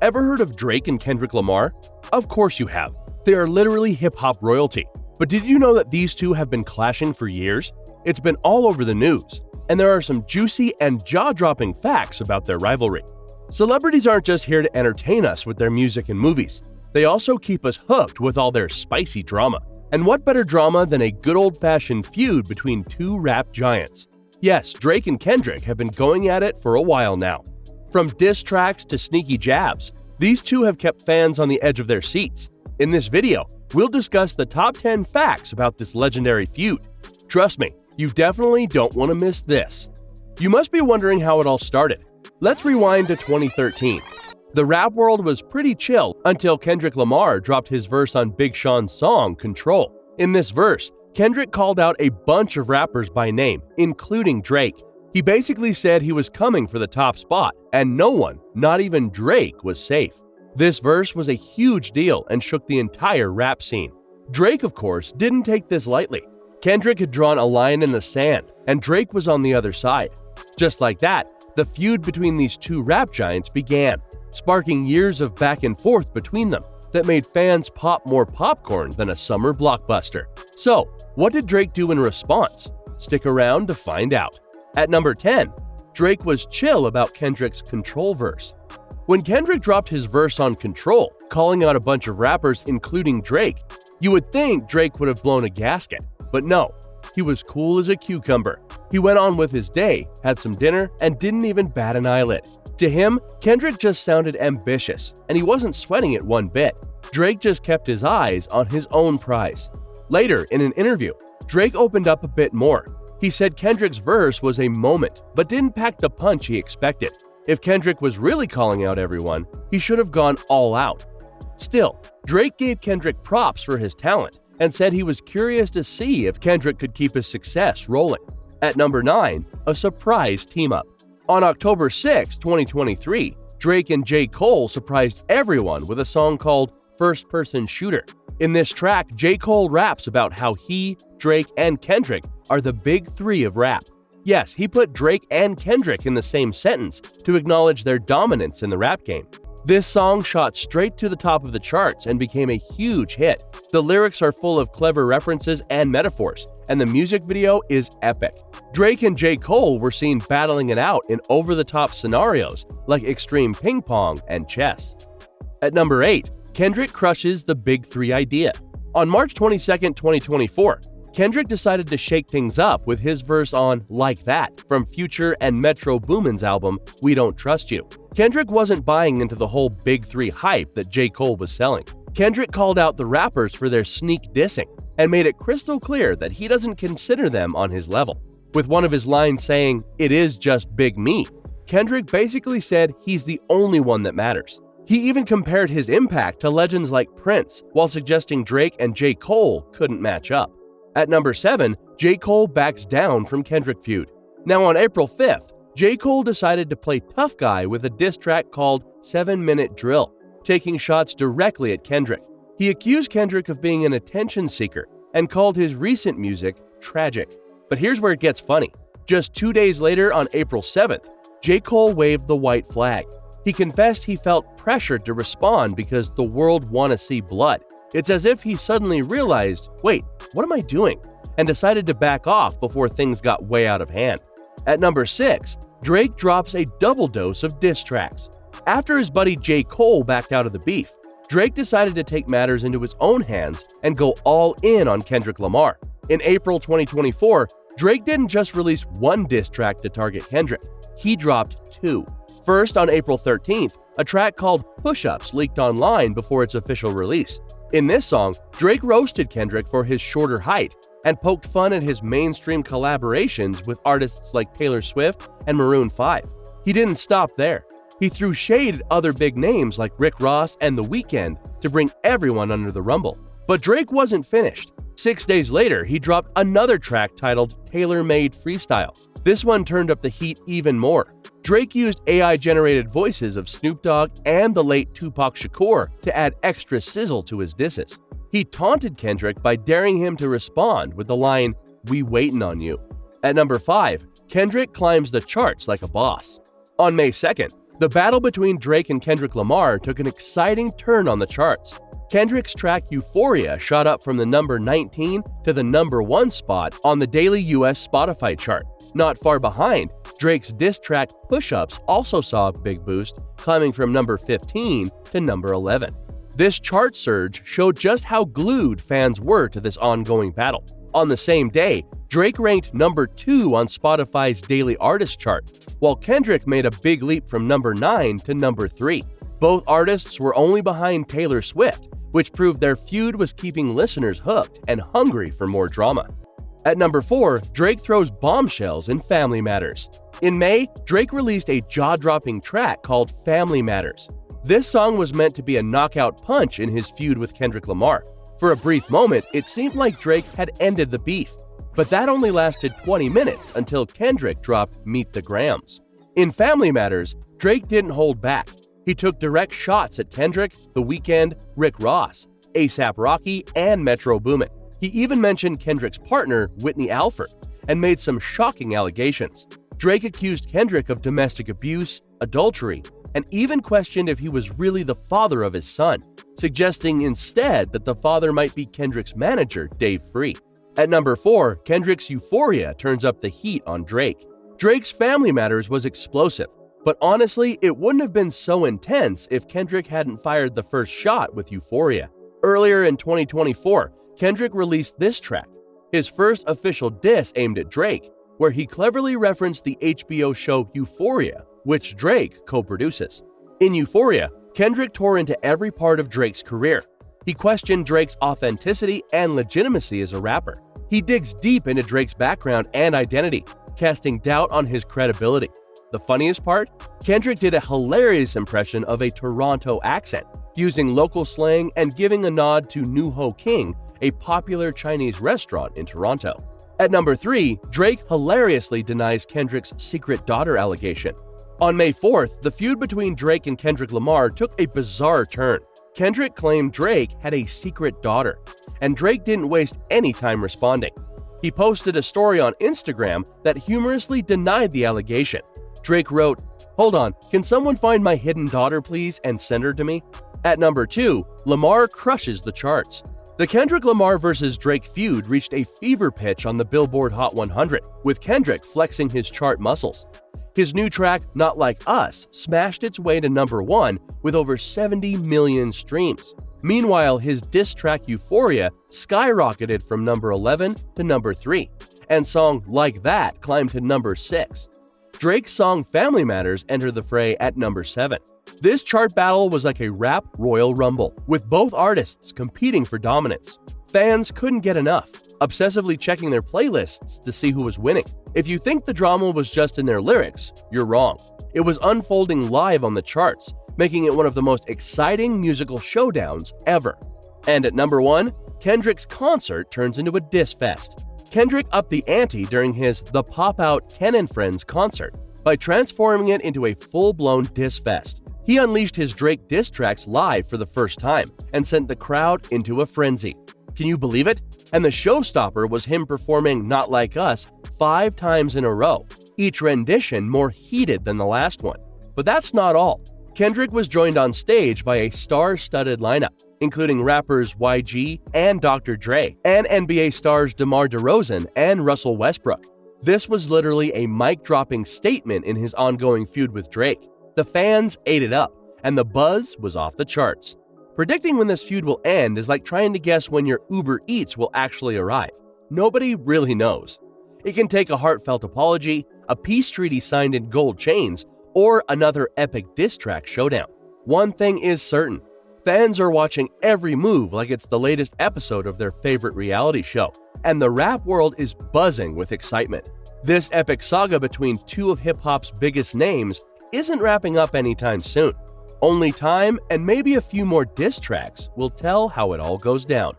Ever heard of Drake and Kendrick Lamar? Of course you have. They are literally hip-hop royalty. But did you know that these two have been clashing for years? It's been all over the news, and there are some juicy and jaw-dropping facts about their rivalry. Celebrities aren't just here to entertain us with their music and movies. They also keep us hooked with all their spicy drama. And what better drama than a good old-fashioned feud between two rap giants? Yes, Drake and Kendrick have been going at it for a while now. From diss tracks to sneaky jabs, these two have kept fans on the edge of their seats. In this video, we'll discuss the top 10 facts about this legendary feud. Trust me, you definitely don't want to miss this. You must be wondering how it all started. Let's rewind to 2013. The rap world was pretty chill until Kendrick Lamar dropped his verse on Big Sean's song, Control. In this verse, Kendrick called out a bunch of rappers by name, including Drake. He basically said he was coming for the top spot, and no one, not even Drake, was safe. This verse was a huge deal and shook the entire rap scene. Drake, of course, didn't take this lightly. Kendrick had drawn a line in the sand, and Drake was on the other side. Just like that, the feud between these two rap giants began, sparking years of back and forth between them that made fans pop more popcorn than a summer blockbuster. So, what did Drake do in response? Stick around to find out. At number 10, Drake was chill about Kendrick's Control verse. When Kendrick dropped his verse on Control, calling out a bunch of rappers including Drake, you would think Drake would have blown a gasket, but no, he was cool as a cucumber. He went on with his day, had some dinner, and didn't even bat an eyelid. To him, Kendrick just sounded ambitious, and he wasn't sweating it one bit. Drake just kept his eyes on his own prize. Later, in an interview, Drake opened up a bit more. He said Kendrick's verse was a moment, but didn't pack the punch he expected. If Kendrick was really calling out everyone, he should have gone all out. Still, Drake gave Kendrick props for his talent and said he was curious to see if Kendrick could keep his success rolling. At number 9, a surprise team-up. On October 6, 2023, Drake and J. Cole surprised everyone with a song called First Person Shooter. In this track, J. Cole raps about how he, Drake, and Kendrick are the big three of rap. Yes, he put Drake and Kendrick in the same sentence to acknowledge their dominance in the rap game. This song shot straight to the top of the charts and became a huge hit. The lyrics are full of clever references and metaphors, and the music video is epic. Drake and J. Cole were seen battling it out in over-the-top scenarios like extreme ping pong and chess. At number 8, Kendrick crushes the Big Three idea. On March 22, 2024, Kendrick decided to shake things up with his verse on Like That from Future and Metro Boomin's album We Don't Trust You. Kendrick wasn't buying into the whole Big Three hype that J. Cole was selling. Kendrick called out the rappers for their sneak dissing and made it crystal clear that he doesn't consider them on his level. With one of his lines saying, "It is just Big Me," Kendrick basically said he's the only one that matters. He even compared his impact to legends like Prince, while suggesting Drake and J. Cole couldn't match up. At number 7, J. Cole backs down from Kendrick feud. Now on April 5th, J. Cole decided to play tough guy with a diss track called 7-Minute Drill, taking shots directly at Kendrick. He accused Kendrick of being an attention seeker and called his recent music tragic. But here's where it gets funny. Just 2 days later, on April 7th, J. Cole waved the white flag. He confessed he felt pressured to respond because the world wanna see blood. It's as if he suddenly realized, wait, what am I doing? And decided to back off before things got way out of hand. At number 6, Drake drops a double dose of diss tracks. After his buddy J. Cole backed out of the beef, Drake decided to take matters into his own hands and go all in on Kendrick Lamar. In April 2024, Drake didn't just release one diss track to target Kendrick, he dropped 2. First, on April 13th, a track called Push-Ups leaked online before its official release. In this song, Drake roasted Kendrick for his shorter height and poked fun at his mainstream collaborations with artists like Taylor Swift and Maroon 5. He didn't stop there. He threw shade at other big names like Rick Ross and The Weeknd to bring everyone under the rumble. But Drake wasn't finished. 6 days later, he dropped another track titled Tailor Made Freestyle. This one turned up the heat even more. Drake used AI-generated voices of Snoop Dogg and the late Tupac Shakur to add extra sizzle to his disses. He taunted Kendrick by daring him to respond with the line, "We waitin' on you." At number 5, Kendrick climbs the charts like a boss. On May 2nd, The battle between Drake and Kendrick Lamar took an exciting turn on the charts. Kendrick's track Euphoria shot up from the number 19 to the number 1 spot on the daily US Spotify chart. Not far behind, Drake's diss track Push Ups also saw a big boost, climbing from number 15 to number 11. This chart surge showed just how glued fans were to this ongoing battle. On the same day, Drake ranked number 2 on Spotify's daily artist chart, while Kendrick made a big leap from number 9 to number 3. Both artists were only behind Taylor Swift, which proved their feud was keeping listeners hooked and hungry for more drama. At number 4, Drake throws bombshells in Family Matters. In May, Drake released a jaw-dropping track called Family Matters. This song was meant to be a knockout punch in his feud with Kendrick Lamar. For a brief moment, it seemed like Drake had ended the beef, but that only lasted 20 minutes until Kendrick dropped Meet the Grams. In Family Matters, Drake didn't hold back. He took direct shots at Kendrick, The Weeknd, Rick Ross, A$AP Rocky, and Metro Boomin. He even mentioned Kendrick's partner, Whitney Alford, and made some shocking allegations. Drake accused Kendrick of domestic abuse, adultery, and even questioned if he was really the father of his son, suggesting instead that the father might be Kendrick's manager, Dave Free. At number 4, Kendrick's Euphoria turns up the heat on Drake. Drake's Family Matters was explosive, but honestly, it wouldn't have been so intense if Kendrick hadn't fired the first shot with Euphoria. Earlier in 2024, Kendrick released this track, his first official diss aimed at Drake, where he cleverly referenced the HBO show Euphoria, which Drake co-produces. In Euphoria, Kendrick tore into every part of Drake's career. He questioned Drake's authenticity and legitimacy as a rapper. He digs deep into Drake's background and identity, casting doubt on his credibility. The funniest part? Kendrick did a hilarious impression of a Toronto accent, using local slang and giving a nod to Nu Ho King, a popular Chinese restaurant in Toronto. At number 3, Drake hilariously denies Kendrick's secret daughter allegation. On May 4th, the feud between Drake and Kendrick Lamar took a bizarre turn. Kendrick claimed Drake had a secret daughter, and Drake didn't waste any time responding. He posted a story on Instagram that humorously denied the allegation. Drake wrote, "Hold on, can someone find my hidden daughter please and send her to me?" At number 2, Lamar crushes the charts. The Kendrick Lamar vs. Drake feud reached a fever pitch on the Billboard Hot 100, with Kendrick flexing his chart muscles. His new track, Not Like Us, smashed its way to number 1 with over 70 million streams. Meanwhile, his diss track Euphoria skyrocketed from number 11 to number 3, and song Like That climbed to number 6. Drake's song Family Matters entered the fray at number 7. This chart battle was like a rap Royal Rumble, with both artists competing for dominance. Fans couldn't get enough, obsessively checking their playlists to see who was winning. If you think the drama was just in their lyrics, you're wrong. It was unfolding live on the charts, making it one of the most exciting musical showdowns ever. And at number 1, Kendrick's concert turns into a diss fest. Kendrick upped the ante during his The Pop Out Ken and Friends concert by transforming it into a full-blown diss fest. He unleashed his Drake diss tracks live for the first time and sent the crowd into a frenzy. Can you believe it? And the showstopper was him performing Not Like Us 5 times in a row, each rendition more heated than the last one. But that's not all. Kendrick was joined on stage by a star-studded lineup, including rappers YG and Dr. Dre, and NBA stars DeMar DeRozan and Russell Westbrook. This was literally a mic-dropping statement in his ongoing feud with Drake. The fans ate it up, and the buzz was off the charts. Predicting when this feud will end is like trying to guess when your Uber Eats will actually arrive. Nobody really knows. It can take a heartfelt apology, a peace treaty signed in gold chains, or another epic diss track showdown. One thing is certain. Fans are watching every move like it's the latest episode of their favorite reality show, and the rap world is buzzing with excitement. This epic saga between two of hip-hop's biggest names isn't wrapping up anytime soon. Only time and maybe a few more diss tracks will tell how it all goes down.